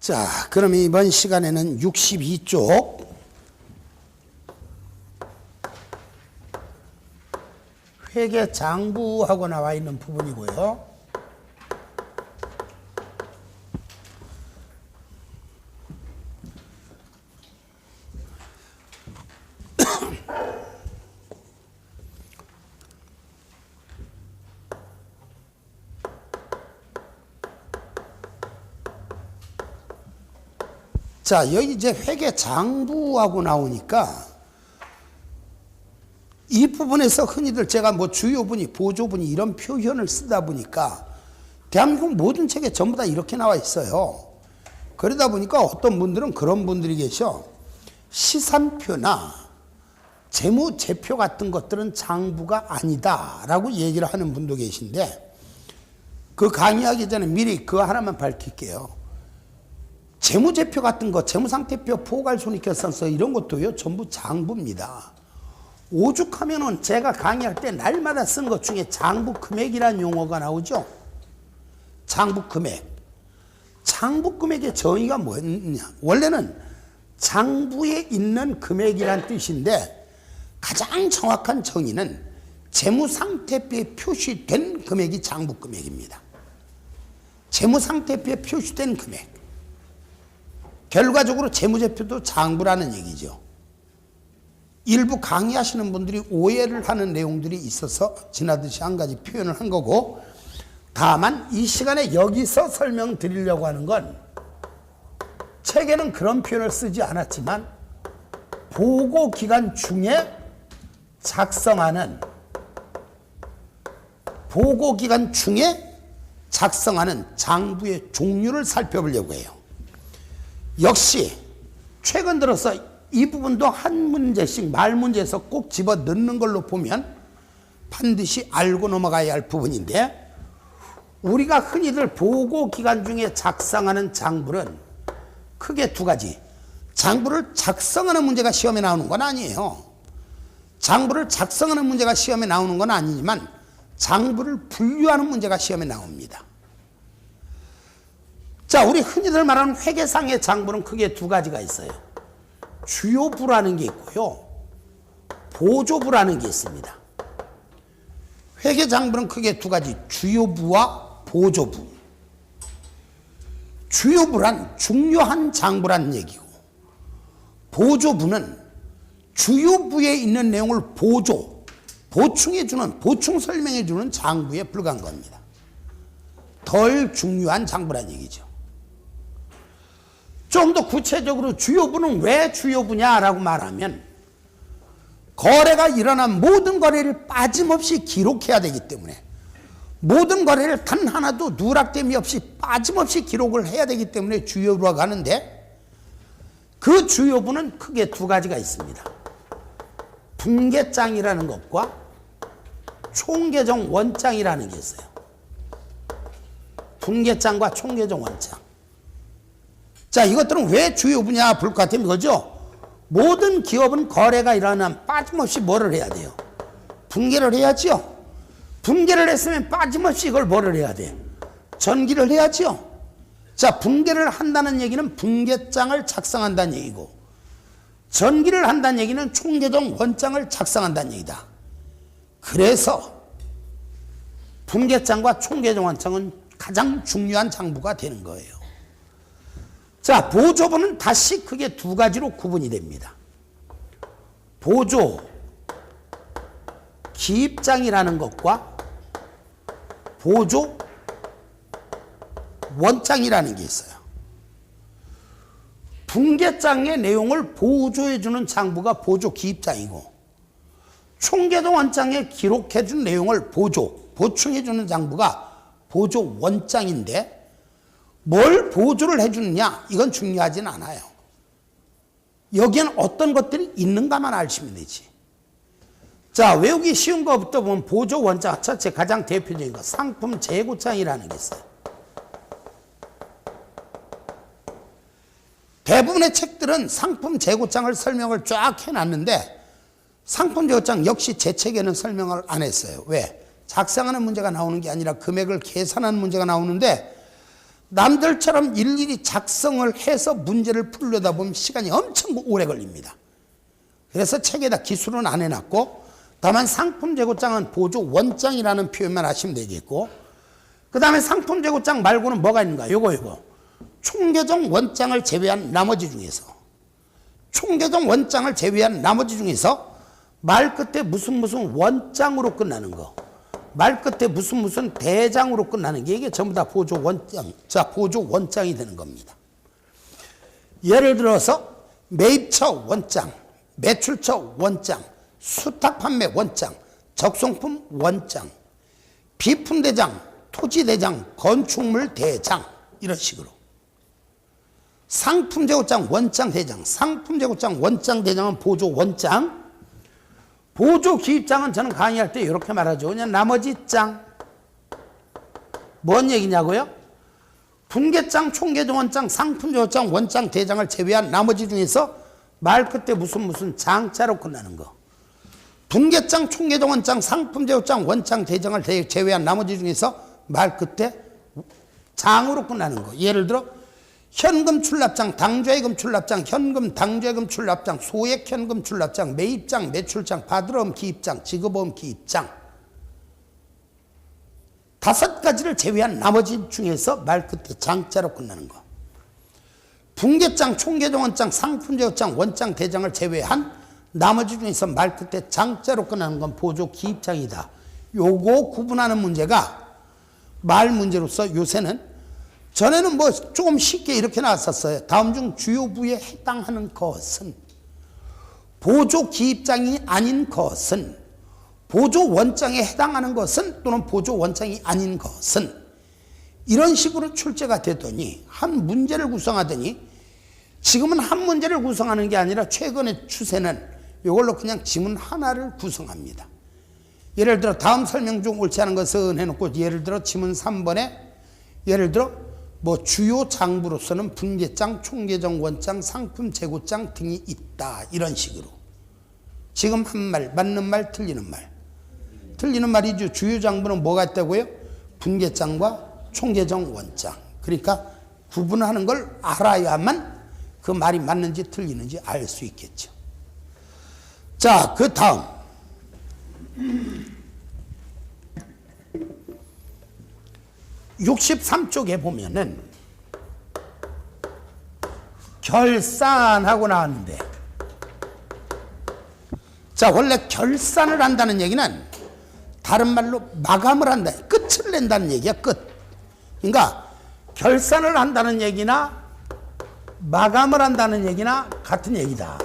자, 그럼 이번 시간에는 62쪽 회계장부하고 나와 있는 부분이고요. 자, 여기 이제 회계장부하고 나오니까 이 부분에서 흔히들 제가 뭐 주요분위, 보조분위 이런 표현을 쓰다 보니까 대한민국 모든 책에 전부 다 이렇게 나와 있어요. 그러다 보니까 어떤 분들은 그런 분들이 계셔. 시산표나 재무제표 같은 것들은 장부가 아니다라고 얘기를 하는 분도 계신데, 그 강의하기 전에 미리 그거 하나만 밝힐게요. 재무제표 같은 거, 재무상태표, 포괄손익계산서 이런 것도요 전부 장부입니다. 오죽하면은 제가 강의할 때 날마다 쓴 것 중에 장부금액이라는 용어가 나오죠. 장부금액. 장부금액의 정의가 뭐였냐? 원래는 장부에 있는 금액이란 뜻인데, 가장 정확한 정의는 재무상태표에 표시된 금액이 장부금액입니다. 재무상태표에 표시된 금액. 결과적으로 재무제표도 장부라는 얘기죠. 일부 강의하시는 분들이 오해를 하는 내용들이 있어서 지나듯이 한 가지 표현을 한 거고, 다만 이 시간에 여기서 설명드리려고 하는 건, 책에는 그런 표현을 쓰지 않았지만 보고기간 중에 작성하는 장부의 종류를 살펴보려고 해요. 역시 최근 들어서 이 부분도 한 문제씩 말문제에서 꼭 집어 넣는 걸로 보면 반드시 알고 넘어가야 할 부분인데, 우리가 흔히들 보고기간 중에 작성하는 장부는 크게 두 가지. 장부를 작성하는 문제가 시험에 나오는 건 아니에요. 장부를 작성하는 문제가 시험에 나오는 건 아니지만 장부를 분류하는 문제가 시험에 나옵니다. 자, 우리 흔히들 말하는 회계상의 장부는 크게 두 가지가 있어요. 주요부라는 게 있고요, 보조부라는 게 있습니다. 회계장부는 크게 두 가지, 주요부와 보조부. 주요부란 중요한 장부란 얘기고, 보조부는 주요부에 있는 내용을 보충해주는, 보충 설명해주는 장부에 불과한 겁니다. 덜 중요한 장부란 얘기죠. 좀 더 구체적으로 주요부는 왜 주요부냐라고 말하면, 거래가 일어난 모든 거래를 빠짐없이 기록해야 되기 때문에, 모든 거래를 단 하나도 누락됨이 없이 빠짐없이 기록을 해야 되기 때문에 주요부라고 하는데, 그 주요부는 크게 두 가지가 있습니다. 분계장이라는 것과 총계정 원장이라는 게 있어요. 분계장과 총계정 원장. 자, 이것들은 왜 주요부냐 볼 것 같으면 이거죠. 모든 기업은 거래가 일어나면 빠짐없이 뭐를 해야 돼요? 분계를 해야죠. 분계를 했으면 빠짐없이 이걸 뭐를 해야 돼? 전기를 해야죠. 자, 분계를 한다는 얘기는 분계장을 작성한다는 얘기고, 전기를 한다는 얘기는 총계정 원장을 작성한다는 얘기다. 그래서 분계장과 총계정 원장은 가장 중요한 장부가 되는 거예요. 자, 보조부는 다시 크게 두 가지로 구분이 됩니다. 보조 기입장이라는 것과 보조 원장이라는 게 있어요. 분계장의 내용을 보조해주는 장부가 보조 기입장이고, 총계정 원장에 기록해준 내용을 보충해주는 장부가 보조 원장인데, 뭘 보조를 해주느냐 이건 중요하진 않아요. 여기에는 어떤 것들이 있는가만 아시면 되지. 자, 외우기 쉬운 것부터 보면 보조 원장 첫째, 가장 대표적인 거 상품 재고장이라는 게 있어요. 대부분의 책들은 상품 재고장을 설명을 쫙 해놨는데, 상품 재고장 역시 제 책에는 설명을 안 했어요. 왜? 작성하는 문제가 나오는 게 아니라 금액을 계산하는 문제가 나오는데, 남들처럼 일일이 작성을 해서 문제를 풀려다 보면 시간이 엄청 오래 걸립니다. 그래서 책에다 기술은 안 해놨고, 다만 상품 재고장은 보조 원장이라는 표현만 하시면 되겠고, 그 다음에 상품 재고장 말고는 뭐가 있는가? 요거 총계정 원장을 제외한 나머지 중에서, 총계정 원장을 제외한 나머지 중에서 말 끝에 무슨 원장으로 끝나는 거, 말 끝에 무슨 대장으로 끝나는 게, 이게 전부 다 보조 원장. 자, 보조 원장이 되는 겁니다. 예를 들어서 매입처 원장, 매출처 원장, 수탁 판매 원장, 적송품 원장, 비품 대장, 토지 대장, 건축물 대장, 이런 식으로. 상품 재고장 원장 대장, 상품 재고장 원장 대장은 보조 원장, 보조 기입장은 저는 강의할 때 이렇게 말하죠. 그냥 나머지 장. 뭔 얘기냐고요? 분계장, 총계정원장, 상품재고장, 원장, 대장을 제외한 나머지 중에서 말 끝에 무슨 장자로 끝나는 거. 분계장, 총계정원장, 상품재고장, 원장, 대장을 제외한 나머지 중에서 말 끝에 장으로 끝나는 거. 예를 들어 현금 출납장, 당좌예금 출납장, 현금 당좌예금 출납장, 소액 현금 출납장, 매입장, 매출장, 받으러옴 기입장, 지급보험 기입장. 5가지를 제외한 나머지 중에서 말 끝에 장자로 끝나는 거. 분계장, 총계정원장, 상품재고장, 원장, 대장을 제외한 나머지 중에서 말 끝에 장자로 끝나는 건 보조 기입장이다. 요거 구분하는 문제가 말 문제로서 요새는, 전에는 뭐 조금 쉽게 이렇게 나왔었어요. 다음 중 주요 부에 해당하는 것은, 보조 기입장이 아닌 것은, 보조 원장에 해당하는 것은, 또는 보조 원장이 아닌 것은, 이런 식으로 출제가 되더니 한 문제를 구성하더니, 지금은 한 문제를 구성하는 게 아니라 최근의 추세는 이걸로 그냥 지문 하나를 구성합니다. 예를 들어 다음 설명 중 옳지 않은 것은 해놓고, 예를 들어 지문 3번에 예를 들어 뭐 주요 장부로서는 분계장, 총계정 원장, 상품 재고장 등이 있다, 이런 식으로. 지금 한 말, 맞는 말, 틀리는 말. 틀리는 말이죠. 주요 장부는 뭐가 있다고요? 분계장과 총계정 원장. 그러니까 구분하는 걸 알아야만 그 말이 맞는지 틀리는지 알 수 있겠죠. 자, 그 다음 63쪽에 보면은 결산하고 나왔는데, 자, 원래 결산을 한다는 얘기는 다른 말로 마감을 한다, 끝을 낸다는 얘기야. 끝. 그러니까 결산을 한다는 얘기나 마감을 한다는 얘기나 같은 얘기다.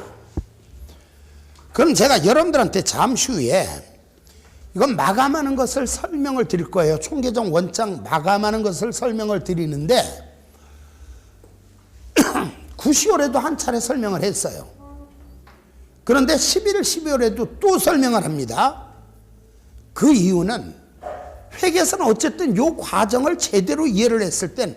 그럼 제가 여러분들한테 잠시 후에 이건 마감하는 것을 설명을 드릴 거예요. 총계정 원장 마감하는 것을 설명을 드리는데, 9시월에도 한 차례 설명을 했어요. 그런데 11월, 12월에도 또 설명을 합니다. 그 이유는 회계에서는 어쨌든 이 과정을 제대로 이해를 했을 땐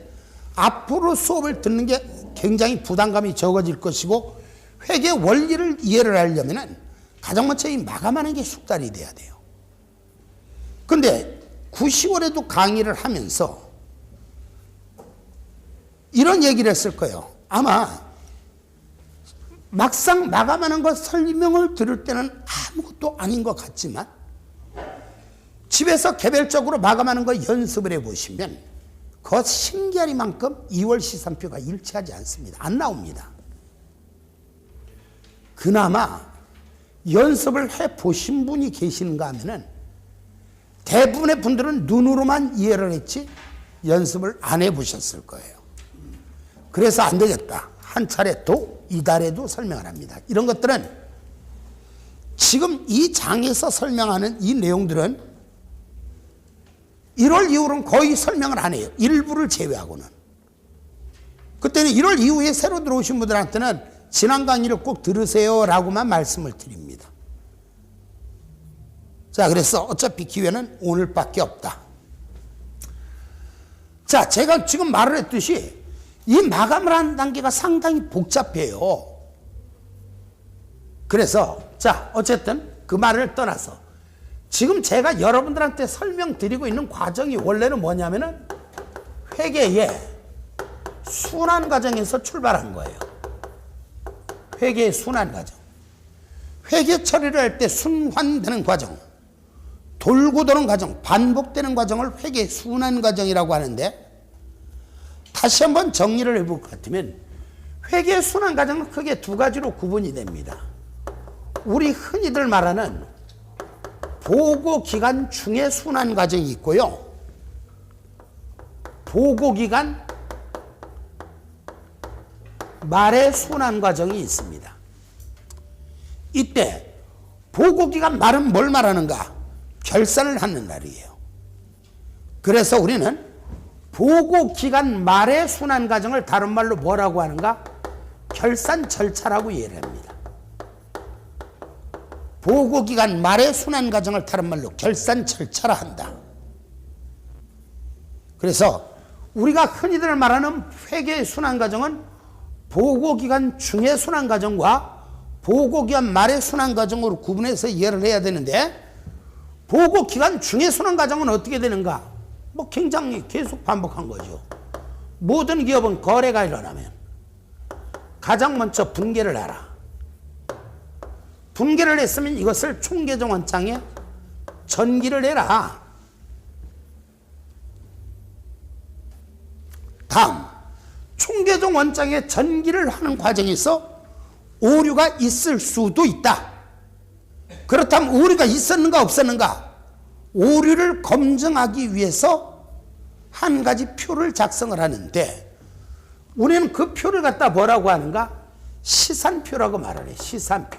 앞으로 수업을 듣는 게 굉장히 부담감이 적어질 것이고, 회계 원리를 이해를 하려면 가장 먼저 이 마감하는 게 숙달이 돼야 돼요. 근데 9시월에도 강의를 하면서 이런 얘기를 했을 거예요. 아마 막상 마감하는 것 설명을 들을 때는 아무것도 아닌 것 같지만, 집에서 개별적으로 마감하는 거 연습을 해보시면 그 신기하리만큼 2월 시산표가 일치하지 않습니다. 안 나옵니다. 그나마 연습을 해보신 분이 계시는가 하면은, 대부분의 분들은 눈으로만 이해를 했지 연습을 안 해보셨을 거예요. 그래서 안 되겠다, 한 차례 또 이달에도 설명을 합니다. 이런 것들은 지금 이 장에서 설명하는 이 내용들은 1월 이후로는 거의 설명을 안 해요. 일부를 제외하고는. 그때는 1월 이후에 새로 들어오신 분들한테는 지난 강의를 꼭 들으세요 라고만 말씀을 드립니다. 자, 그래서 어차피 기회는 오늘밖에 없다. 자, 제가 지금 말을 했듯이 이 마감을 하는 단계가 상당히 복잡해요. 그래서 자, 어쨌든 그 말을 떠나서 지금 제가 여러분들한테 설명드리고 있는 과정이 원래는 뭐냐면은 회계에 순환 과정에서 출발한 거예요. 회계의 순환 과정. 회계 처리를 할 때 순환되는 과정, 돌고 도는 과정, 반복되는 과정을 회계 순환 과정이라고 하는데, 다시 한번 정리를 해볼 것 같으면 회계 순환 과정은 크게 두 가지로 구분이 됩니다. 우리 흔히들 말하는 보고 기간 중에 순환 과정이 있고요, 보고 기간 말의 순환 과정이 있습니다. 이때 보고 기간 말은 뭘 말하는가? 결산을 하는 날이에요. 그래서 우리는 보고 기간 말의 순환 과정을 다른 말로 뭐라고 하는가? 결산 절차라고 이해를 합니다. 보고 기간 말의 순환 과정을 다른 말로 결산 절차라 한다. 그래서 우리가 흔히들 말하는 회계의 순환 과정은 보고 기간 중의 순환 과정과 보고 기간 말의 순환 과정으로 구분해서 이해를 해야 되는데, 보고 기간 중의 순환 과정은 어떻게 되는가? 뭐 굉장히 계속 반복한 거죠. 모든 기업은 거래가 일어나면 가장 먼저 분계를 하라. 분계를 했으면 이것을 총계정 원장에 전기를 해라. 다음, 총계정 원장에 전기를 하는 과정에서 오류가 있을 수도 있다. 그렇다면 오류가 있었는가 없었는가? 오류를 검증하기 위해서 한 가지 표를 작성을 하는데, 우리는 그 표를 갖다 뭐라고 하는가? 시산표라고 말을 해. 시산표.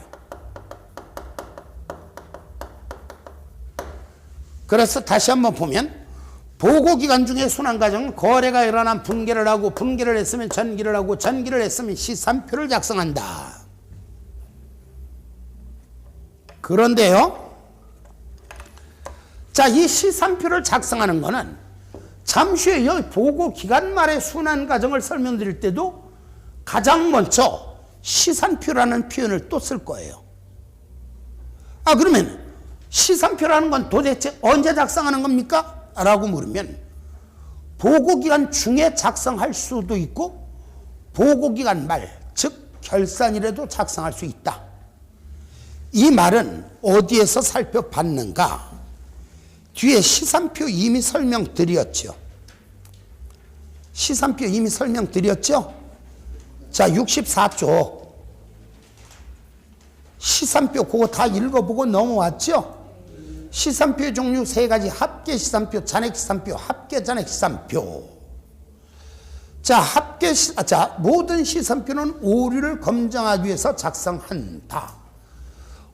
그래서 다시 한번 보면, 보고기간 중에 순환과정은 거래가 일어난 분계를 하고, 분계를 했으면 전기를 하고, 전기를 했으면 시산표를 작성한다. 그런데요, 자, 이 시산표를 작성하는 거는 잠시 후에 여기 보고기간 말의 순환과정을 설명드릴 때도 가장 먼저 시산표라는 표현을 또 쓸 거예요. 아, 그러면 시산표라는 건 도대체 언제 작성하는 겁니까? 라고 물으면, 보고기간 중에 작성할 수도 있고 보고기간 말, 즉 결산일에도 작성할 수 있다. 이 말은 어디에서 살펴봤는가? 뒤에 시산표 이미 설명드렸죠. 시산표 이미 설명드렸죠. 자, 64쪽 시산표 그거 다 읽어보고 넘어왔죠. 시산표의 종류 세 가지: 합계 시산표, 잔액 시산표, 합계 잔액 시산표. 자, 모든 시산표는 오류를 검증하기 위해서 작성한다.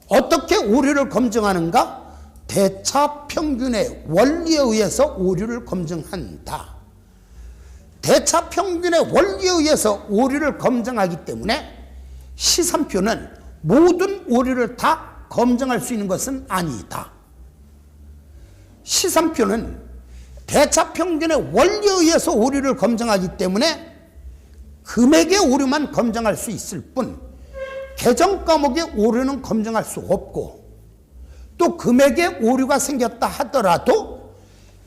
어떻게 오류를 검증하는가? 대차 평균의 원리에 의해서 오류를 검증한다. 대차 평균의 원리에 의해서 오류를 검증하기 때문에 시산표는 모든 오류를 다 검증할 수 있는 것은 아니다. 시산표는 대차 평균의 원리에 의해서 오류를 검증하기 때문에 금액의 오류만 검증할 수 있을 뿐, 계정 과목의 오류는 검증할 수 없고, 또 금액의 오류가 생겼다 하더라도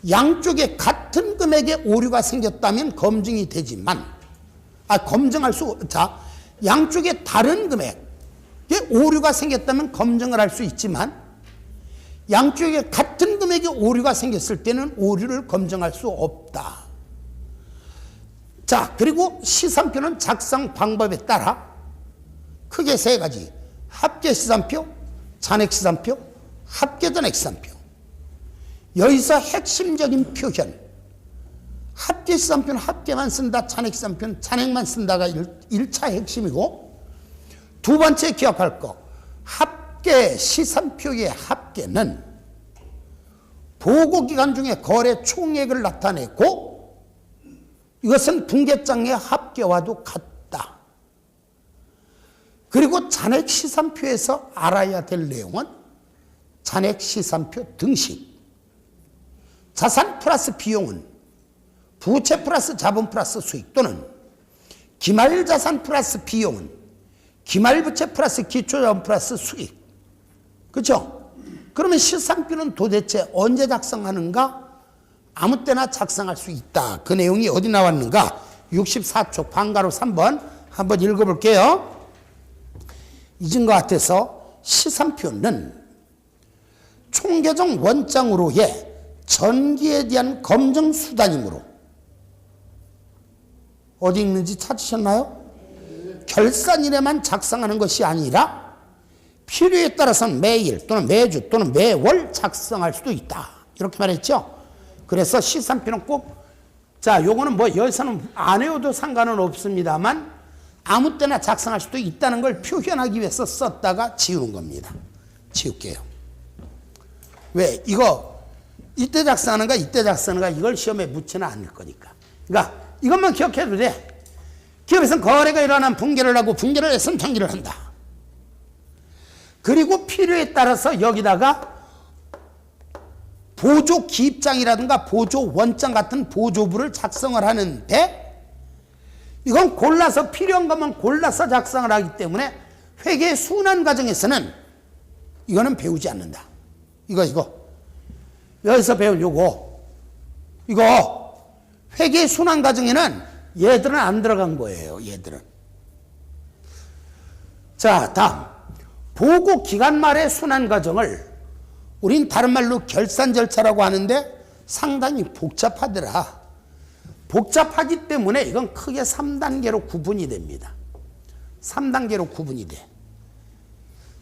양쪽에 같은 금액의 오류가 생겼다면 검증이 되지만, 양쪽에 다른 금액의 오류가 생겼다면 검증을 할 수 있지만, 양쪽에 같은 금액의 오류가 생겼을 때는 오류를 검증할 수 없다. 자, 그리고 시산표는 작성 방법에 따라 크게 세 가지: 합계 시산표, 잔액 시산표, 합계 잔액 시산표. 여기서 핵심적인 표현, 합계 시산표는 합계만 쓴다, 잔액 시산표는 잔액만 쓴다가 1차 핵심이고, 두 번째 기억할 거, 합계 시산표의 합계는 보고기간 중에 거래 총액을 나타내고, 이것은 분계장의 합계와도 같다. 그리고 잔액 시산표에서 알아야 될 내용은 잔액 시산표 등식. 자산 플러스 비용은 부채 플러스 자본 플러스 수익, 또는 기말 자산 플러스 비용은 기말 부채 플러스 기초 자본 플러스 수익. 그렇죠? 그러면 시산표는 도대체 언제 작성하는가? 아무 때나 작성할 수 있다. 그 내용이 어디 나왔는가? 64쪽 방가로 3번 한번 읽어볼게요. 잊은 것 같아서 시산표는 총계정 원장으로의 전기에 대한 검증 수단이므로 어디 있는지 찾으셨나요? 결산일에만 작성하는 것이 아니라 필요에 따라서는 매일 또는 매주 또는 매월 작성할 수도 있다. 이렇게 말했죠. 그래서 시산표는 꼭, 자, 요거는 뭐 여기서는 안 외워도 상관은 없습니다만 아무 때나 작성할 수도 있다는 걸 표현하기 위해서 썼다가 지우는 겁니다. 지울게요. 왜? 이거 이때 작성하는가 이때 작성하는가 이걸 시험에 묻지는 않을 거니까. 그러니까 이것만 기억해도 돼. 기업에서는 거래가 일어나면 분개를 하고 분개를 했으면 정기를 한다. 그리고 필요에 따라서 여기다가 보조 기입장이라든가 보조 원장 같은 보조부를 작성을 하는데 이건 골라서 필요한 것만 골라서 작성을 하기 때문에 회계 순환 과정에서는 이거는 배우지 않는다. 이거 여기서 배운 이거 회계 순환 과정에는 얘들은 안 들어간 거예요. 얘들은. 자, 다음 보고 기간 말의 순환 과정을 우린 다른 말로 결산 절차라고 하는데 상당히 복잡하더라. 복잡하기 때문에 이건 크게 3단계로 구분이 됩니다. 3단계로 구분이 돼.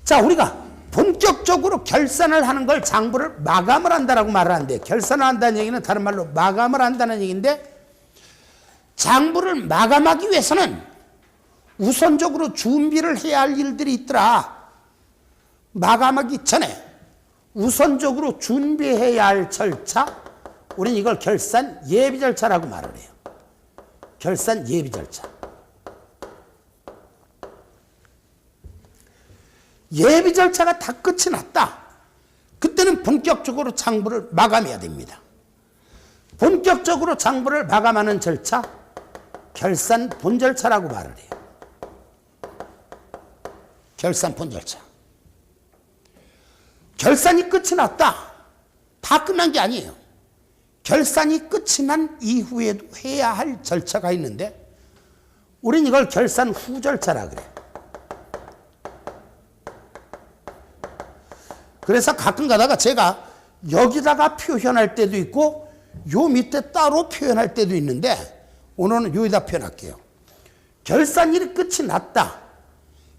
자, 우리가 본격적으로 결산을 하는 걸 장부를 마감을 한다라고 말을 하는데, 결산을 한다는 얘기는 다른 말로 마감을 한다는 얘기인데, 장부를 마감하기 위해서는 우선적으로 준비를 해야 할 일들이 있더라. 마감하기 전에 우선적으로 준비해야 할 절차, 우리는 이걸 결산 예비 절차라고 말을 해요. 결산 예비 절차. 예비 절차가 다 끝이 났다. 그때는 본격적으로 장부를 마감해야 됩니다. 본격적으로 장부를 마감하는 절차, 결산 본 절차라고 말을 해요. 결산 본 절차. 결산이 끝이 났다. 다 끝난 게 아니에요. 결산이 끝이 난 이후에도 해야 할 절차가 있는데 우린 이걸 결산 후 절차라 그래. 그래서 가끔 가다가 제가 여기다가 표현할 때도 있고 요 밑에 따로 표현할 때도 있는데 오늘은 여기다 표현할게요. 결산일이 끝이 났다.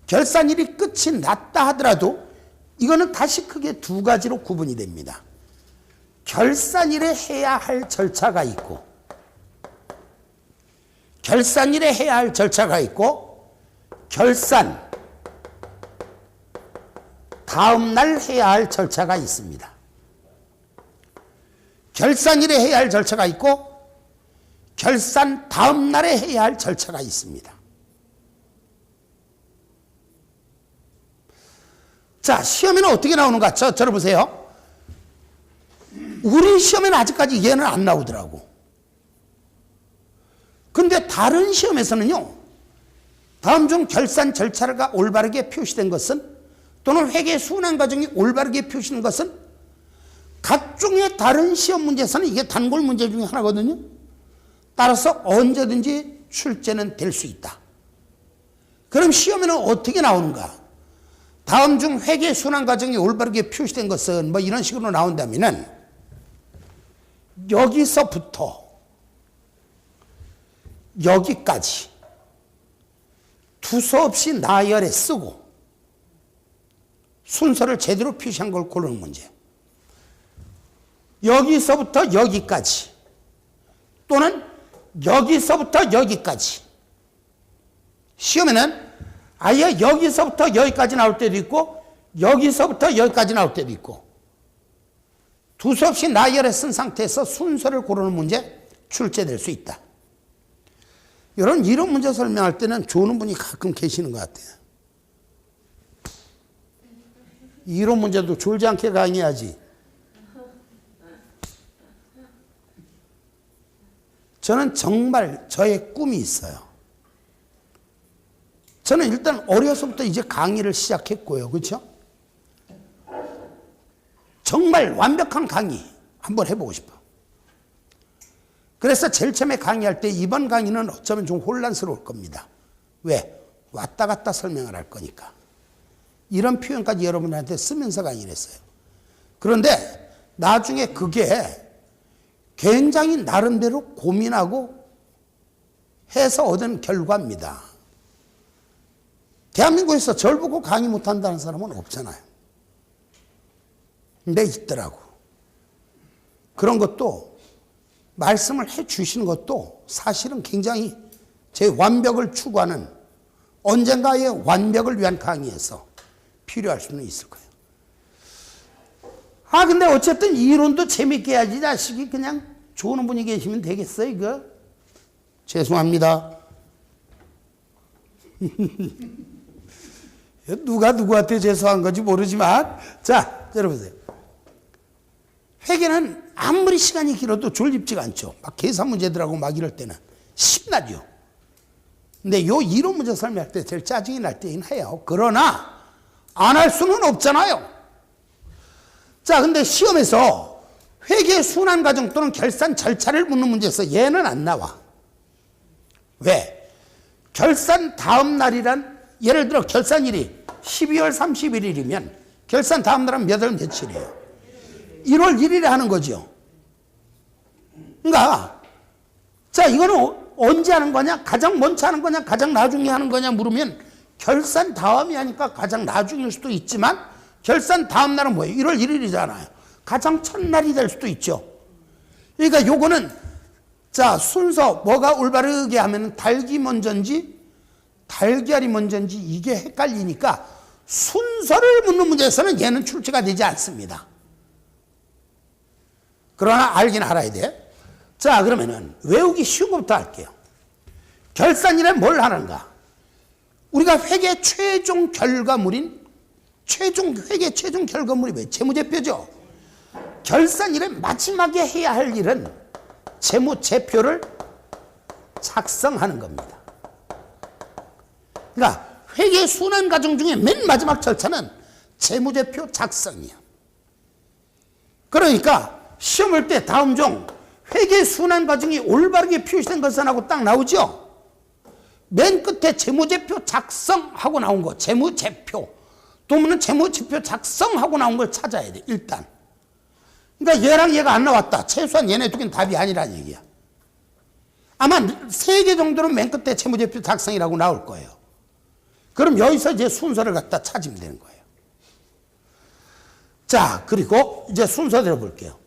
결산일이 끝이 났다 하더라도 이거는 다시 크게 두 가지로 구분이 됩니다. 결산일에 해야 할 절차가 있고, 결산일에 해야 할 절차가 있고, 결산 다음 날 해야 할 절차가 있습니다. 결산일에 해야 할 절차가 있고, 결산 다음 날에 해야 할 절차가 있습니다. 자, 시험에는 어떻게 나오는가? 저를 보세요. 우리 시험에는 아직까지 얘는 안 나오더라고. 근데 다른 시험에서는요, 다음 중 결산 절차가 올바르게 표시된 것은 또는 회계 순환 과정이 올바르게 표시된 것은 각종의 다른 시험 문제에서는 이게 단골 문제 중에 하나거든요. 따라서 언제든지 출제는 될 수 있다. 그럼 시험에는 어떻게 나오는가? 다음 중 회계 순환 과정이 올바르게 표시된 것은 뭐 이런 식으로 나온다면은 여기서부터 여기까지 두서없이 나열해 쓰고 순서를 제대로 표시한 걸 고르는 문제. 여기서부터 여기까지 또는 여기서부터 여기까지. 시험에는 아예 여기서부터 여기까지 나올 때도 있고 여기서부터 여기까지 나올 때도 있고 두서없이 나열해 쓴 상태에서 순서를 고르는 문제 출제될 수 있다. 이런 문제 설명할 때는 좋은 분이 가끔 계시는 것 같아요. 이런 문제도 졸지 않게 강의하지. 저는 정말 저의 꿈이 있어요. 저는 일단 어려서부터 이제 강의를 시작했고요. 그렇죠? 정말 완벽한 강의 한번 해보고 싶어. 그래서 제일 처음에 강의할 때 이번 강의는 어쩌면 좀 혼란스러울 겁니다. 왜? 왔다 갔다 설명을 할 거니까. 이런 표현까지 여러분한테 쓰면서 강의를 했어요. 그런데 나중에 그게 굉장히 나름대로 고민하고 해서 얻은 결과입니다. 대한민국에서 절 보고 강의 못한다는 사람은 없잖아요. 근데 있더라고. 그런 것도 말씀을 해 주시는 것도 사실은 굉장히 제 완벽을 추구하는 언젠가의 완벽을 위한 강의에서 필요할 수는 있을 거예요. 근데 어쨌든 이론도 재밌게 해야지 자식이 그냥 좋은 분이 계시면 되겠어요, 이거? 죄송합니다. 누가 누구한테 죄송한 건지 모르지만, 자, 들어보세요. 회계는 아무리 시간이 길어도 졸립지가 않죠. 막 계산 문제들하고 막 이럴 때는 신나죠. 근데 요 이론 문제 설명할 때 제일 짜증이 날 때긴 해요. 그러나 안 할 수는 없잖아요. 자, 근데 시험에서 회계 순환 과정 또는 결산 절차를 묻는 문제에서 얘는 안 나와. 왜? 결산 다음 날이란, 예를 들어 결산일이 12월 31일이면 결산 다음 날은 몇 월 며칠이에요? 1월 1일에 하는 거죠. 그러니까 자, 이거는 언제 하는 거냐? 가장 먼저 하는 거냐? 가장 나중에 하는 거냐 물으면 결산 다음이 하니까 가장 나중일 수도 있지만 결산 다음 날은 뭐예요? 1월 1일이잖아요. 가장 첫날이 될 수도 있죠. 그러니까 요거는 자, 순서 뭐가 올바르게 하면 닭이 먼저인지 달걀이 먼저인지 이게 헷갈리니까 순서를 묻는 문제에서는 얘는 출제가 되지 않습니다. 그러나 알긴 알아야 돼. 자, 그러면은 외우기 쉬운 것부터 할게요. 결산일에 뭘 하는가? 우리가 회계 최종 결과물인 회계 최종 결과물이 왜? 재무제표죠. 결산일에 마지막에 해야 할 일은 재무제표를 작성하는 겁니다. 그러니까 회계 순환 과정 중에 맨 마지막 절차는 재무제표 작성이야. 그러니까 시험 볼 때 다음 중 회계 순환 과정이 올바르게 표시된 것은 하고 딱 나오죠. 맨 끝에 재무제표 작성하고 나온 거, 재무제표 또는 재무제표 작성하고 나온 걸 찾아야 돼, 일단. 그러니까 얘랑 얘가 안 나왔다. 최소한 얘네 두 개는 답이 아니라는 얘기야. 아마 3개 정도는 맨 끝에 재무제표 작성이라고 나올 거예요. 그럼 여기서 이제 순서를 갖다 찾으면 되는 거예요. 자, 그리고 이제 순서대로 볼게요.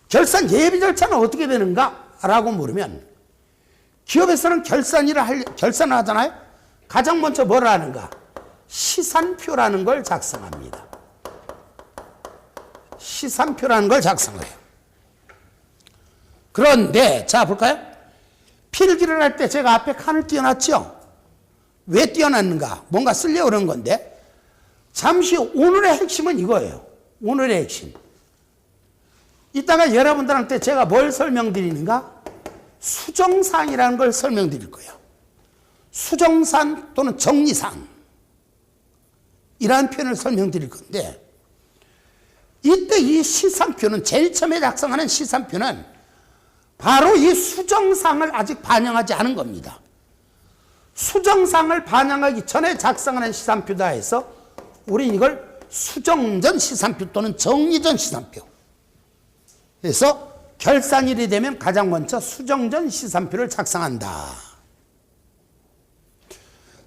결산 예비 절차는 어떻게 되는가? 라고 물으면 기업에서는 결산을 하잖아요. 가장 먼저 뭘 하는가? 시산표라는 걸 작성합니다. 시산표라는 걸 작성해요. 그런데 자, 볼까요? 필기를 할 때 제가 앞에 칸을 띄워놨죠? 왜 띄워놨는가? 뭔가 쓰려고 그런 건데 잠시 오늘의 핵심은 이거예요. 오늘의 핵심. 이따가 여러분들한테 제가 뭘 설명드리는가? 수정사항이라는 걸 설명드릴 거예요. 수정사항 또는 정리사항 이라는 표현을 설명드릴 건데 이때 이 시산표는 제일 처음에 작성하는 시산표는 바로 이 수정사항을 아직 반영하지 않은 겁니다. 수정사항을 반영하기 전에 작성하는 시산표다 해서 우린 이걸 수정전 시산표 또는 정리전 시산표. 그래서 결산일이 되면 가장 먼저 수정전 시산표를 작성한다.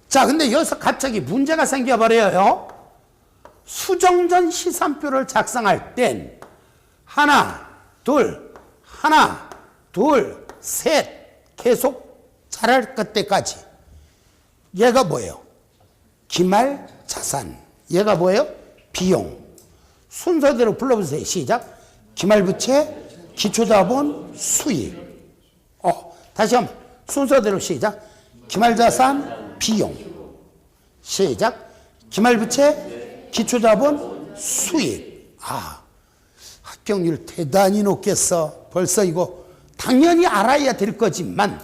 자, 근데 여기서 갑자기 문제가 생겨버려요. 수정전 시산표를 작성할 땐 하나, 둘, 셋 계속 잘할 것 때까지 얘가 뭐예요? 기말 자산. 얘가 뭐예요? 비용. 순서대로 불러보세요. 시작. 기말부채, 기초자본, 수익. 다시 한번 순서대로 시작. 기말자산, 비용. 시작. 기말부채, 기초자본, 수익. 합격률 대단히 높겠어. 벌써 이거 당연히 알아야 될 거지만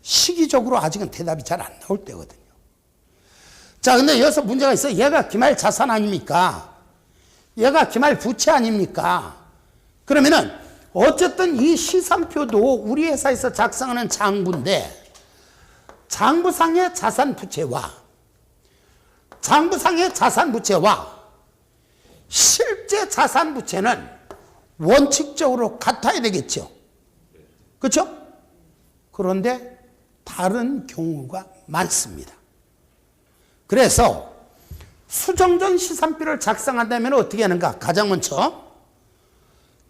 시기적으로 아직은 대답이 잘 안 나올 때거든요. 자, 근데 여기서 문제가 있어. 얘가 기말자산 아닙니까? 얘가 기말부채 아닙니까? 그러면은 어쨌든 이 시산표도 우리 회사에서 작성하는 장부인데 장부상의 자산부채와 실제 자산부채는 원칙적으로 같아야 되겠죠. 그렇죠? 그런데 다른 경우가 많습니다. 그래서 수정전 시산표를 작성한다면 어떻게 하는가? 가장 먼저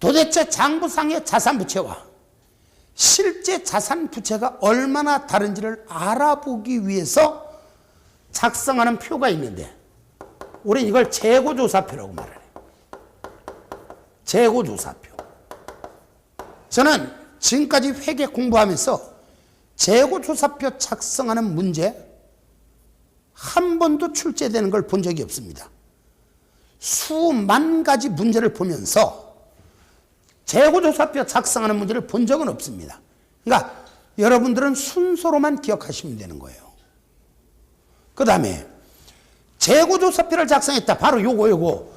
도대체 장부상의 자산부채와 실제 자산부채가 얼마나 다른지를 알아보기 위해서 작성하는 표가 있는데 우리는 이걸 재고조사표라고 말해요. 재고조사표. 저는 지금까지 회계 공부하면서 재고조사표 작성하는 문제 한 번도 출제되는 걸 본 적이 없습니다. 수만 가지 문제를 보면서 재고조사표 작성하는 문제를 본 적은 없습니다. 그러니까 여러분들은 순서로만 기억하시면 되는 거예요. 그 다음에 재고조사표를 작성했다. 바로 요거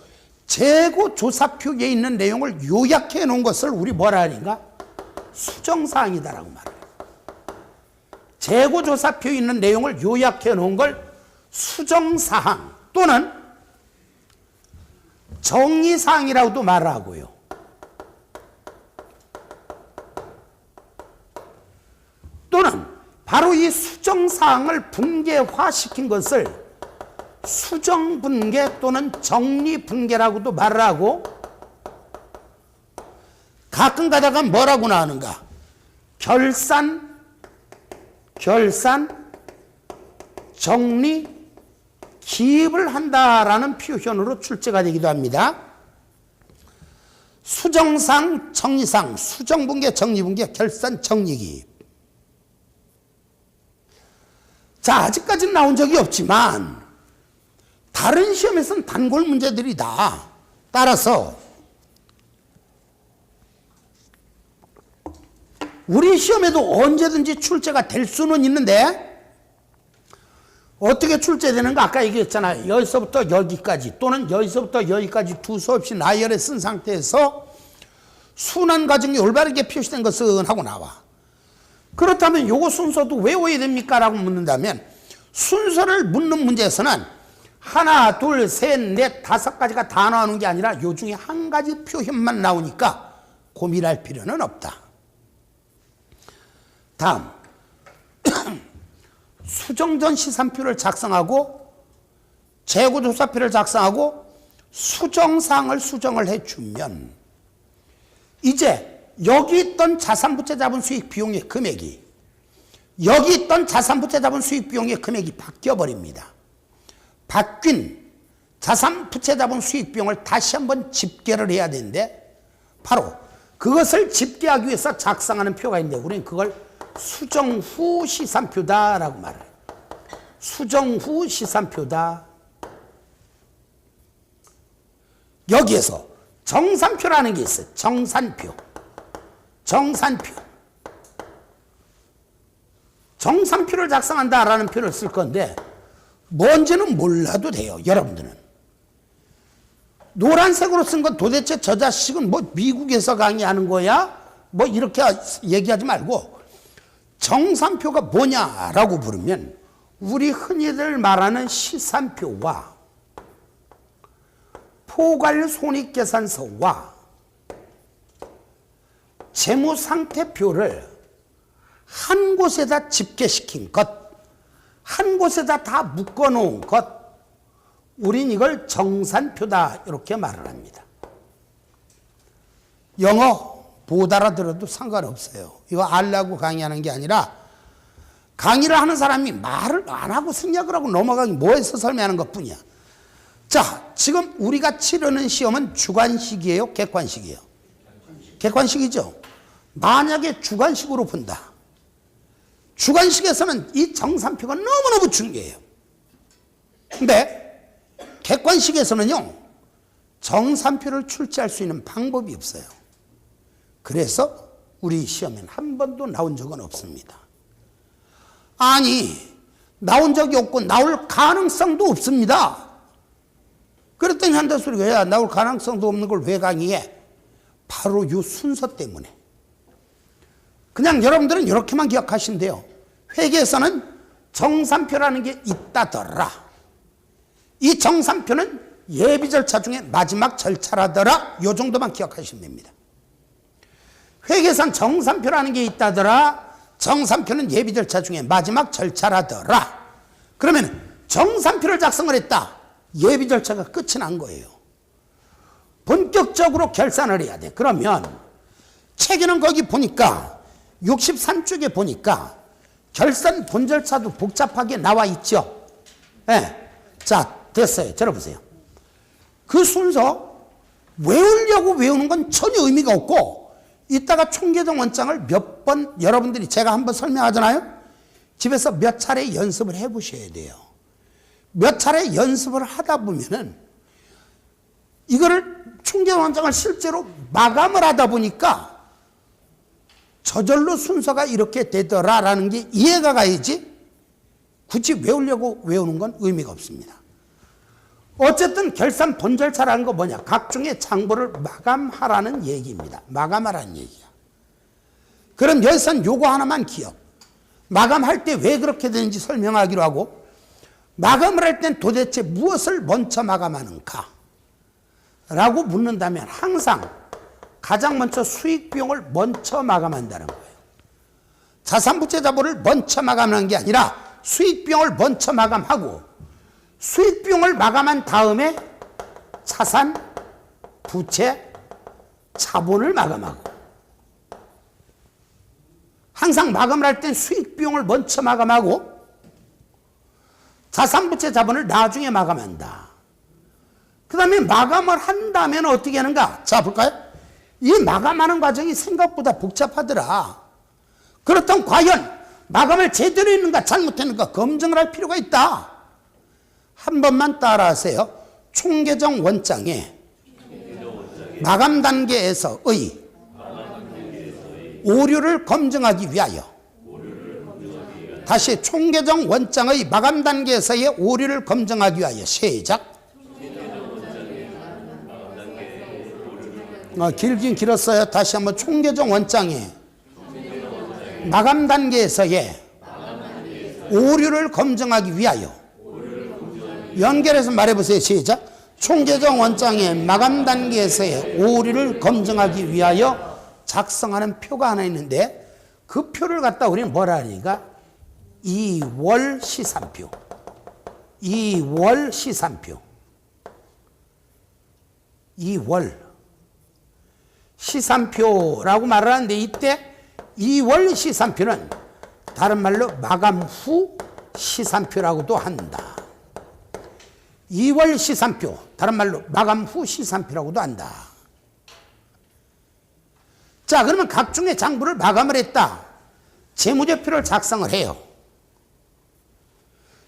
재고조사표에 있는 내용을 요약해 놓은 것을 우리 뭐라 하는가? 수정사항이다라고 말해요. 재고조사표에 있는 내용을 요약해 놓은 걸 수정사항 또는 정리사항이라고도 말하고요. 또는 바로 이 수정사항을 분계화시킨 것을 수정분계 또는 정리분계라고도 말을 하고 가끔 가다가 뭐라고 나오는가? 결산, 정리, 기입을 한다라는 표현으로 출제가 되기도 합니다. 수정상, 정리상, 수정분계, 정리분계, 결산, 정리기입. 자, 아직까지는 나온 적이 없지만 다른 시험에서는 단골 문제들이다. 따라서 우리 시험에도 언제든지 출제가 될 수는 있는데 어떻게 출제되는가? 아까 얘기했잖아요. 여기서부터 여기까지 또는 여기서부터 여기까지 두 수없이 나열에 쓴 상태에서 순환 과정이 올바르게 표시된 것은 하고 나와. 그렇다면 요거 순서도 외워야 됩니까? 라고 묻는다면 순서를 묻는 문제에서는 하나, 둘, 셋, 넷, 다섯 가지가 다 나오는 게 아니라 요 중에 한 가지 표현만 나오니까 고민할 필요는 없다. 다음 수정전 시산표를 작성하고 재고조사표를 작성하고 수정사항을 수정을 해주면 이제 여기 있던 자산부채 자본 수익 비용의 금액이 여기 있던 자산부채 자본 수익 비용의 금액이 바뀌어버립니다. 바뀐 자산부채 자본 수익 비용을 다시 한번 집계를 해야 되는데 바로 그것을 집계하기 위해서 작성하는 표가 있는데 우리는 그걸 수정 후 시산표다라고 말해요. 수정 후 시산표다. 여기에서 정산표라는 게 있어요. 정산표를 작성한다라는 표를 쓸 건데 뭔지는 몰라도 돼요. 여러분들은 노란색으로 쓴 건 도대체 저 자식은 뭐 미국에서 강의하는 거야? 뭐 이렇게 얘기하지 말고 정산표가 뭐냐라고 부르면 우리 흔히들 말하는 시산표와 포괄손익계산서와 재무상태표를 한 곳에다 집계시킨 것, 한 곳에다 다 묶어놓은 것, 우린 이걸 정산표다 이렇게 말을 합니다. 영어 못 알아들어도 상관없어요. 이거 알라고 강의하는 게 아니라 강의를 하는 사람이 말을 안 하고 생략을 하고 넘어가기 뭐해서 설명하는 것뿐이야. 자, 지금 우리가 치르는 시험은 주관식이에요? 객관식이에요? 객관식이죠. 만약에 주관식으로 본다. 주관식에서는 이 정산표가 너무너무 중요해요. 근데 객관식에서는요, 정산표를 출제할 수 있는 방법이 없어요. 그래서 우리 시험에는 한 번도 나온 적은 없습니다. 아니, 나온 적이 없고 나올 가능성도 없습니다. 그랬더니 한다 소리가 야, 나올 가능성도 없는 걸 왜 강의해? 바로 이 순서 때문에. 그냥 여러분들은 이렇게만 기억하시면 돼요. 회계에서는 정산표라는 게 있다더라. 이 정산표는 예비 절차 중에 마지막 절차라더라. 이 정도만 기억하시면 됩니다. 회계에선 정산표라는 게 있다더라. 정산표는 예비 절차 중에 마지막 절차라더라. 그러면 정산표를 작성을 했다. 예비 절차가 끝이 난 거예요. 본격적으로 결산을 해야 돼. 그러면 책에는 거기 보니까 63쪽에 보니까 결산 본절차도 복잡하게 나와 있죠. 네. 자, 됐어요. 들어보세요. 그 순서 외우려고 외우는 건 전혀 의미가 없고, 이따가 총계정 원장을 몇 번 여러분들이 제가 한번 설명하잖아요. 집에서 몇 차례 연습을 해보셔야 돼요. 몇 차례 연습을 하다 보면은 이거를 총계정 원장을 실제로 마감을 하다 보니까 저절로 순서가 이렇게 되더라라는 게 이해가 가야지, 굳이 외우려고 외우는 건 의미가 없습니다. 어쨌든 결산 본절차라는 거 뭐냐? 각종의 장부를 마감하라는 얘기입니다. 마감하라는 얘기야. 그럼 여기서는 요거 하나만 기억. 마감할 때 왜 그렇게 되는지 설명하기로 하고, 마감을 할 땐 도대체 무엇을 먼저 마감하는가? 라고 묻는다면 항상 가장 먼저 수익 비용을 먼저 마감한다는 거예요. 자산부채 자본을 먼저 마감하는 게 아니라 수익 비용을 먼저 마감하고, 수익 비용을 마감한 다음에 자산, 부채, 자본을 마감하고, 항상 마감을 할 땐 수익 비용을 먼저 마감하고 자산, 부채, 자본을 나중에 마감한다. 그 다음에 마감을 한다면 어떻게 하는가? 자, 볼까요? 이 마감하는 과정이 생각보다 복잡하더라. 그렇다면 과연 마감을 제대로 했는가 잘못했는가 검증을 할 필요가 있다. 한 번만 따라하세요. 총계정 원장에 마감 단계에서의 오류를 검증하기 위하여, 다시 총계정 원장의 마감 단계에서의 오류를 검증하기 위하여, 시작. 길긴 길었어요. 다시 한번. 총계정 원장에 마감 단계에서의 오류를 검증하기 위하여. 연결해서 말해보세요. 시작. 총계정 원장의 마감 단계에서의 오류를 검증하기 위하여 작성하는 표가 하나 있는데, 그 표를 갖다 우리는 뭐라 하니까 2월 시산표. 2월 시산표. 2월 시산표라고 말을 하는데, 이때 2월 시산표는 다른 말로 마감 후 시산표라고도 한다. 2월 시산표, 다른 말로 마감 후 시산표라고도 한다. 자, 그러면 각종의 장부를 마감을 했다. 재무제표를 작성을 해요.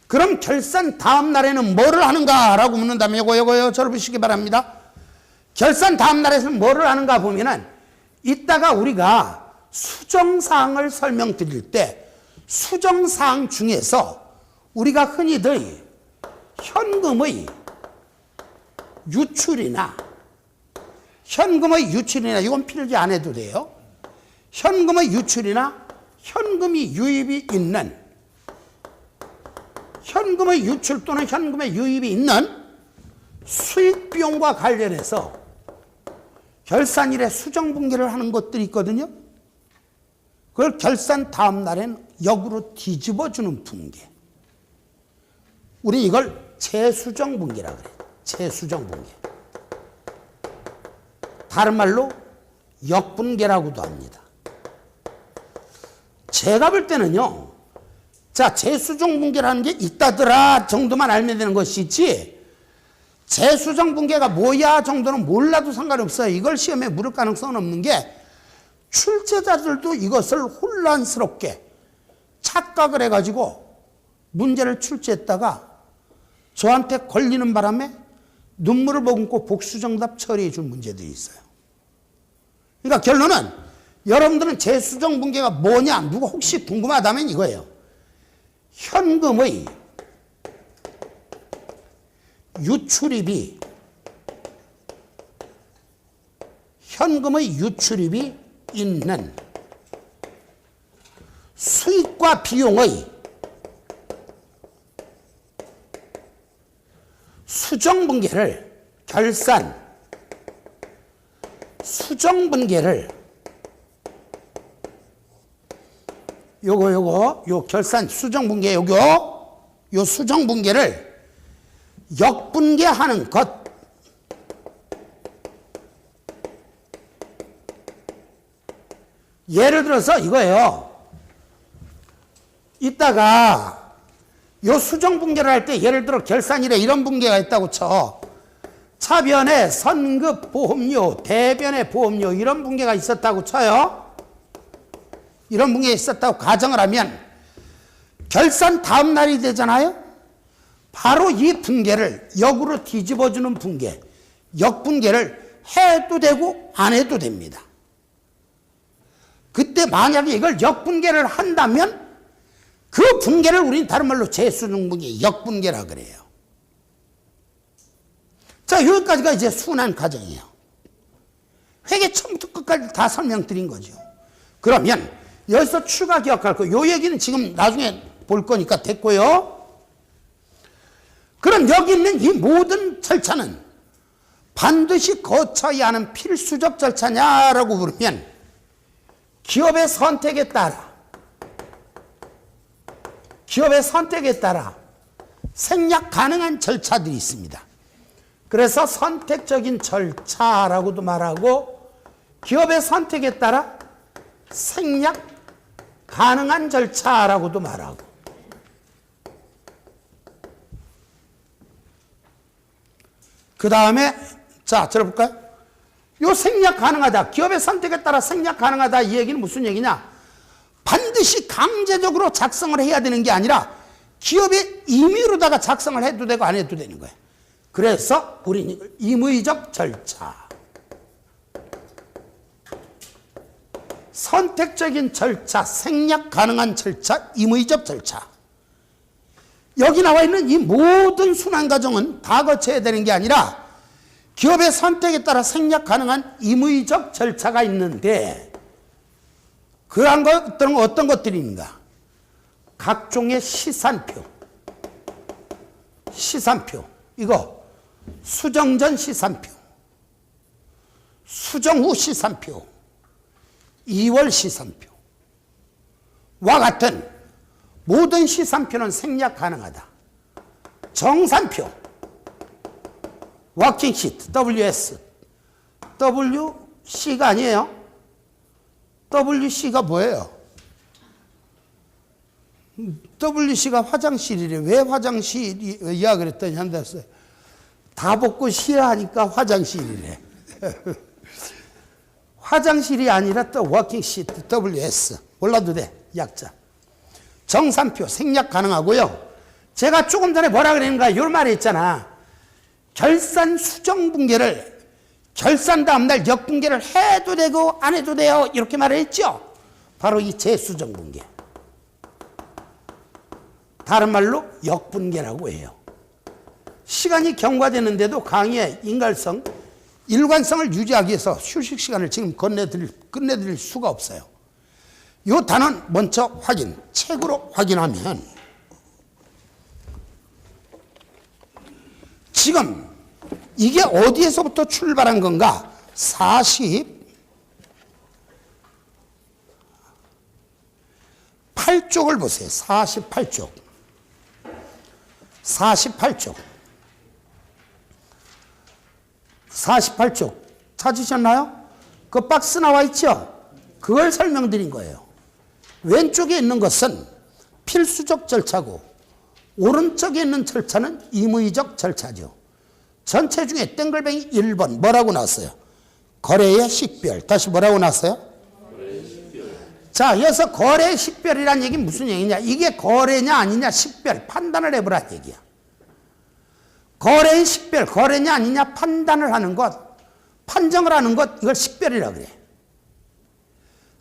그럼 결산 다음 날에는 뭐를 하는가라고 묻는다면 이거요. 저를 보시기 바랍니다. 결산 다음 날에는 뭐를 하는가 보면은, 이따가 우리가 수정사항을 설명드릴 때 수정사항 중에서 우리가 흔히들 현금의 유출이나 이건 필기 안 해도 돼요. 현금의 유출이나 현금이 유입이 있는, 현금의 유출 또는 현금의 유입이 있는 수익 비용과 관련해서 결산일에 수정분계를 하는 것들이 있거든요. 그걸 결산 다음 날엔 역으로 뒤집어주는 분계. 우리 이걸 재수정분계라고 그래요. 재수정분계. 다른 말로 역분계라고도 합니다. 제가 볼 때는요, 자, 재수정분계라는 게 있다더라 정도만 알면 되는 것이지, 재수정분계가 뭐야 정도는 몰라도 상관없어요. 이걸 시험에 물을 가능성은 없는 게, 출제자들도 이것을 혼란스럽게 착각을 해가지고 문제를 출제했다가 저한테 걸리는 바람에 눈물을 머금고 복수정답 처리해 준 문제들이 있어요. 그러니까 결론은 여러분들은 재수정분계가 뭐냐, 누가 혹시 궁금하다면 이거예요. 현금의 유출입이 현금의 유출입이 있는 수익과 비용의 수정분계를 결산 수정분계를 요 결산 수정분계 요 수정분계를 역분계하는 것. 예를 들어서 이거예요. 이따가 요 수정분계를 할 때 예를 들어 결산일에 이런 분계가 있다고 쳐. 차변에 선급 보험료, 대변에 보험료 이런 분계가 있었다고 쳐요. 이런 분계가 있었다고 가정을 하면 결산 다음 날이 되잖아요. 바로 이 분계를 역으로 뒤집어주는 분계, 역분계를 해도 되고 안 해도 됩니다. 그때 만약에 이걸 역분계를 한다면 그 분계를 우리는 다른 말로 재수능분계, 역분계라 그래요. 자, 여기까지가 이제 순환 과정이에요. 회계 처음부터 끝까지 다 설명드린 거죠. 그러면 여기서 추가 기억할 거, 요 얘기는 지금 나중에 볼 거니까 됐고요. 그럼 여기 있는 이 모든 절차는 반드시 거쳐야 하는 필수적 절차냐라고 물으면 기업의 선택에 따라 생략 가능한 절차들이 있습니다. 그래서 선택적인 절차라고도 말하고 기업의 선택에 따라 생략 가능한 절차라고도 말하고. 그 다음에 자 들어볼까요? 요 생략 가능하다, 기업의 선택에 따라 생략 가능하다, 이 얘기는 무슨 얘기냐? 반드시 강제적으로 작성을 해야 되는 게 아니라 기업의 임의로다가 작성을 해도 되고 안 해도 되는 거예요. 그래서 우리는 이걸 임의적 절차, 선택적인 절차, 생략 가능한 절차, 임의적 절차. 여기 나와 있는 이 모든 순환 과정은 다 거쳐야 되는 게 아니라 기업의 선택에 따라 생략 가능한 임의적 절차가 있는데, 그러한 것들은 어떤 것들인가? 각종의 시산표, 이거 수정 전 시산표, 수정 후 시산표, 2월 시산표와 같은 모든 시산표는 생략 가능하다. 정산표, 워킹시트, WS, WC가 아니에요. WC가 뭐예요? WC가 화장실이래. 왜 화장실이야 그랬더니 한다었어요. 다 벗고 쉬하니까 화장실이래. 화장실이 아니라 또 워킹시트, WS. 몰라도 돼, 약자. 정산표, 생략 가능하고요. 제가 조금 전에 뭐라 그랬는가, 요 말에 있잖아. 결산 수정 분계를 결산 다음날 역분계를 해도 되고 안 해도 돼요, 이렇게 말을 했죠. 바로 이 재수정 분계, 다른 말로 역분계라고 해요. 시간이 경과되는데도 강의의 일관성을 유지하기 위해서 휴식 시간을 지금 끝내드릴 수가 없어요. 이 단원 먼저 확인, 책으로 확인하면 지금 이게 어디에서부터 출발한 건가? 48쪽을 보세요. 48쪽 찾으셨나요? 그 박스 나와 있죠? 그걸 설명드린 거예요. 왼쪽에 있는 것은 필수적 절차고 오른쪽에 있는 절차는 임의적 절차죠. 전체 중에 땡글뱅이 1번 뭐라고 나왔어요? 거래의 식별. 다시 뭐라고 나왔어요? 자, 여기서 거래의 식별이란 얘기는 무슨 얘기냐? 이게 거래냐 아니냐 식별, 판단을 해보란 얘기야. 거래의 식별, 거래냐 아니냐 판단을 하는 것, 판정을 하는 것, 이걸 식별이라고 그래.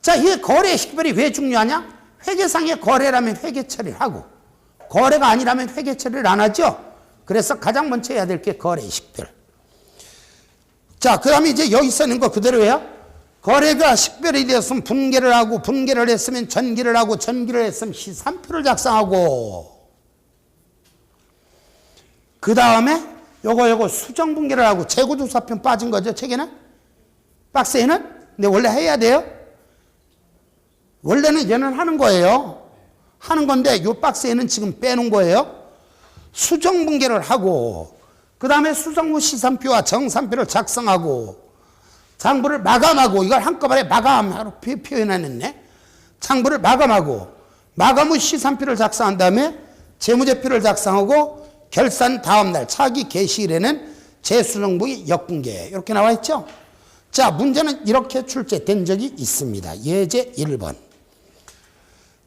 자, 이 거래의 식별이 왜 중요하냐? 회계상의 거래라면 회계 처리를 하고 거래가 아니라면 회계 처리를 안 하죠. 그래서 가장 먼저 해야 될 게 거래의 식별. 자, 그 다음에 이제 여기 써있는 거 그대로예요. 거래가 식별이 되었으면 분계를 하고, 분계를 했으면 전기를 하고, 전기를 했으면 시산표를 작성하고, 그 다음에 요거 수정분계를 하고, 재고조사표 빠진 거죠, 책에는? 박스에는? 근데 원래 해야 돼요? 원래는 얘는 하는 거예요. 하는 건데, 요 박스에는 지금 빼놓은 거예요. 수정분계를 하고, 그 다음에 수정후 시산표와 정산표를 작성하고, 장부를 마감하고, 이걸 한꺼번에 마감하러 표현해냈네. 장부를 마감하고, 마감 후 시산표를 작성한 다음에 재무제표를 작성하고, 결산 다음날 차기 개시일에는 재수정분기 역분계. 이렇게 나와 있죠? 자, 문제는 이렇게 출제된 적이 있습니다. 예제 1번.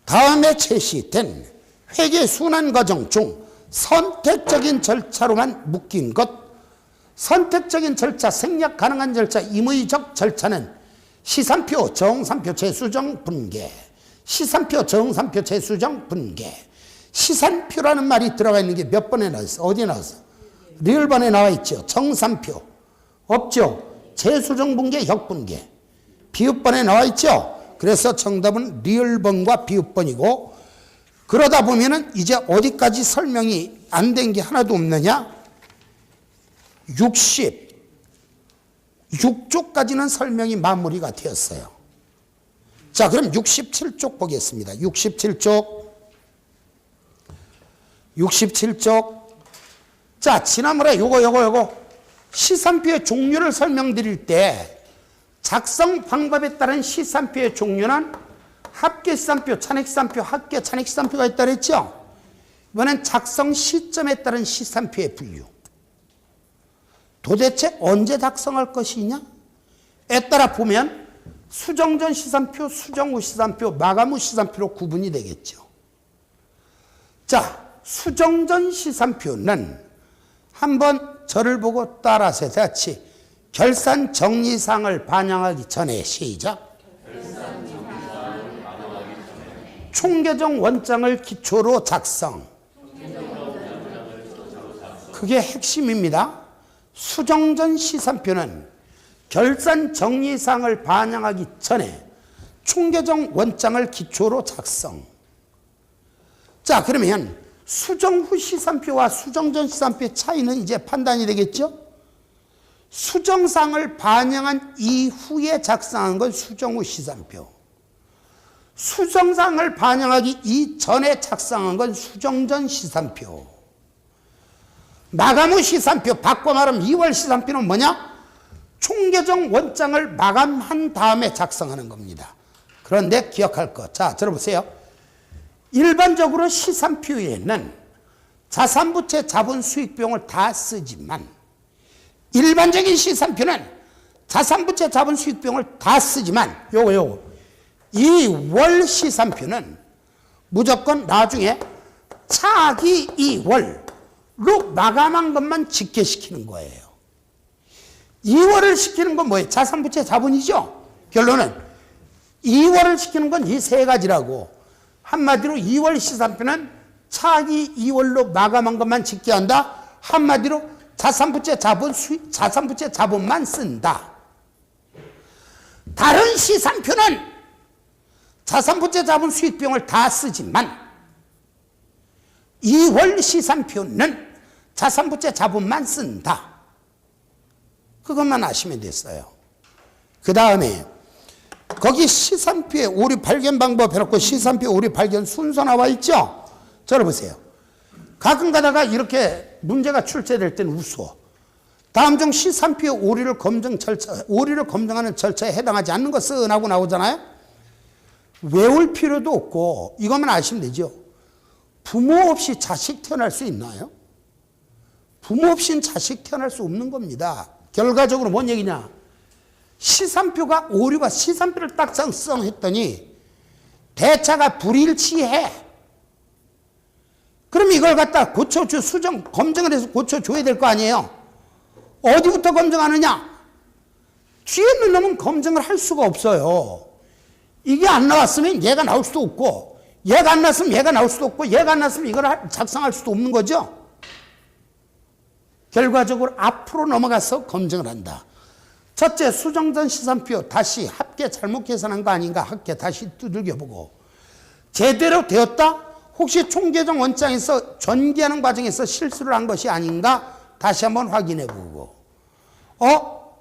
다음에 제시된 회계 순환 과정 중 선택적인 절차로만 묶인 것, 선택적인 절차, 생략 가능한 절차, 임의적 절차는 시산표, 정산표, 재수정, 분계, 시산표, 정산표, 재수정, 분계. 시산표라는 말이 들어가 있는 게 몇 번에 나왔어? 어디에 나왔어? 리을번에 나와 있죠. 정산표 없죠. 재수정, 분계, 역분계. 비읍번에 나와 있죠. 그래서 정답은 리을번과 비읍번이고, 그러다 보면은 이제 어디까지 설명이 안 된 게 하나도 없느냐? 66쪽까지는 설명이 마무리가 되었어요. 자, 그럼 67쪽 보겠습니다. 67쪽. 자, 지난번에 요거 시산표의 종류를 설명드릴 때 작성 방법에 따른 시산표의 종류는 합계시산표, 찬액시산표, 합계 찬액시산표가 있다 그랬죠? 이번엔 작성 시점에 따른 시산표의 분류. 도대체 언제 작성할 것이냐에 따라 보면 수정 전 시산표, 수정 후 시산표, 마감 후 시산표로 구분이 되겠죠. 자, 수정 전 시산표는 한번 저를 보고 따라서 같이 결산 정리사항을 반영하기 전에 시작. 총계정 원장을 기초로 작성. 그게 핵심입니다. 수정 전 시산표는 결산 정리사항을 반영하기 전에 총계정 원장을 기초로 작성. 자, 그러면 수정 후 시산표와 수정 전 시산표의 차이는 이제 판단이 되겠죠? 수정사항을 반영한 이후에 작성한 건 수정 후 시산표. 수정사항을 반영하기 이전에 작성한 건 수정 전 시산표. 마감 후 시산표, 바꿔 말하면 2월 시산표는 뭐냐? 총계정 원장을 마감한 다음에 작성하는 겁니다. 그런데 기억할 것. 자, 들어보세요. 일반적으로 시산표에는 자산부채, 자본, 수익 비용을 다 쓰지만, 일반적인 시산표는 자산부채, 자본, 수익 비용을 다 쓰지만, 이 월 시산표는 무조건 나중에 차기 2월로 마감한 것만 집계시키는 거예요. 2월을 시키는 건 뭐예요? 자산부채, 자본이죠. 결론은 2월을 시키는 건 이 세 가지라고. 한마디로 2월 시산표는 차기 2월로 마감한 것만 집계한다. 한마디로 자산부채, 자본, 수익, 자산부채, 자본만 쓴다. 다른 시산표는 자산부채, 자본, 수익 비용을 다 쓰지만 2월 시산표는 자산부채, 자본만 쓴다. 그것만 아시면 됐어요. 그 다음에 거기 시산표의 오류 발견 방법 해놓고 시산표 오류 발견 순서 나와 있죠? 들어보세요. 가끔 가다가 이렇게 문제가 출제될 때는 웃어. 다음 중 시산표의 오류를 검증하는 절차에 해당하지 않는 것은 하고 나오잖아요? 외울 필요도 없고 이것만 아시면 되죠. 부모 없이 자식 태어날 수 있나요? 부모 없이는 자식 태어날 수 없는 겁니다. 결과적으로 뭔 얘기냐? 시산표가 오류가 시산표를 딱 작성했더니 대차가 불일치해. 그럼 이걸 갖다 수정 검증을 해서 고쳐줘야 될 거 아니에요? 어디부터 검증하느냐? 뒤에 있는 놈은 검증을 할 수가 없어요. 이게 안 나왔으면 얘가 나올 수도 없고, 얘가 안 나왔으면 얘가 나올 수도 없고, 얘가 안 나왔으면 이걸 작성할 수도 없는 거죠. 결과적으로 앞으로 넘어가서 검증을 한다. 첫째, 수정전 시산표 다시 합계 잘못 계산한 거 아닌가 합계 다시 두들겨보고, 제대로 되었다? 혹시 총계정 원장에서 전개하는 과정에서 실수를 한 것이 아닌가 다시 한번 확인해보고,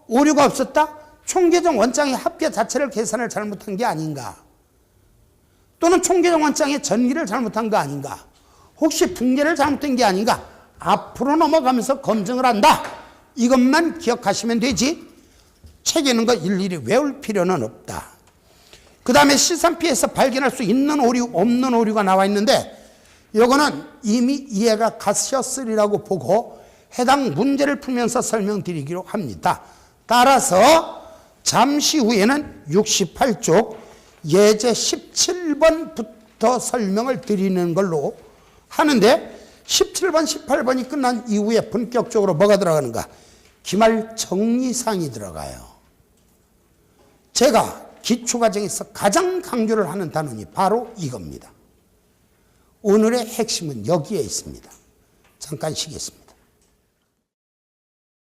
오류가 없었다? 총계정 원장의 합계 자체를 계산을 잘못한 게 아닌가, 또는 총계정 원장의 전기를 잘못한 거 아닌가, 혹시 분계를 잘못된 게 아닌가, 앞으로 넘어가면서 검증을 한다. 이것만 기억하시면 되지 책 읽는 거 일일이 외울 필요는 없다. 그 다음에 시산표에서 발견할 수 있는 오류 없는 오류가 나와 있는데, 이거는 이미 이해가 가셨으리라고 보고 해당 문제를 풀면서 설명드리기로 합니다. 따라서 잠시 후에는 68쪽 예제 17번부터 설명을 드리는 걸로 하는데, 17번, 18번이 끝난 이후에 본격적으로 뭐가 들어가는가? 기말 정리사항이 들어가요. 제가 기초과정에서 가장 강조를 하는 단원이 바로 이겁니다. 오늘의 핵심은 여기에 있습니다. 잠깐 쉬겠습니다.